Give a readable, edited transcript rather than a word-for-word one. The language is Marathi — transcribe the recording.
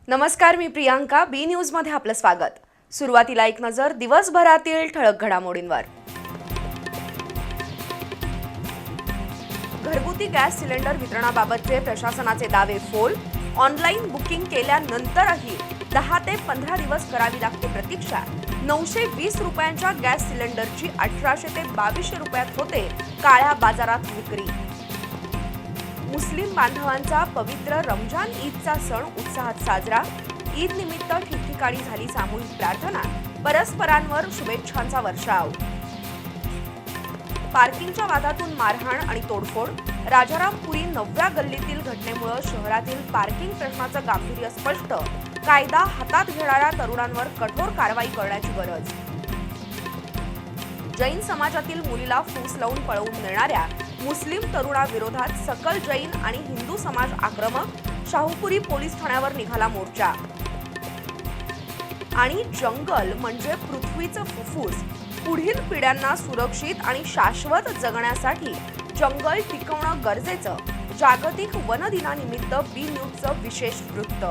नमस्कार, मी प्रियांका. बी न्यूज मध्ये आपलं स्वागत. सुरुवातीला एक नजर दिवसभरातील ठळक घडामोडींवर. घरगुती गॅस सिलेंडर वितरणाबाबतचे प्रशासनाचे दावे फोल. ऑनलाईन बुकिंग केल्यानंतरही 10 ते 15 दिवस करावी लागते प्रतीक्षा. 920 रुपयांच्या गॅस सिलेंडरची 1800 ते 2200 रुपयात होते काळ्या बाजारात विक्री. मुस्लिम बांधवांचा पवित्र रमजान ईदचा सण उत्साहात साजरा. ईद निमित्त ठिकठिकाणी झाली सामूहिक प्रार्थना. परस्परांवर शुभेच्छांचा वर्षाव. पार्किंगच्या वादातून मारहाण आणि तोडफोड. राजारामपुरी 9व्या गल्लीतील घटनेमुळे शहरातील पार्किंग प्रश्नाचं गांभीर्य स्पष्ट. कायदा हातात घेणाऱ्या तरुणांवर कठोर कारवाई करण्याची गरज. जैन समाजातील मुलीला फूस लावून पळवून नेणाऱ्या मुस्लिम तरुणाविरोधात सकल जैन आणि हिंदू समाज आक्रमक. शाहूपुरी पोलीस ठाण्यावर निघाला मोर्चा. आणि जंगल म्हणजे पृथ्वीचं फुफ्फुस. पुढील पिढ्यांना सुरक्षित आणि शाश्वत जगण्यासाठी जंगल टिकवणं गरजेचं. जागतिक वन दिनानिमित्त बी न्यूजचं विशेष वृत्त.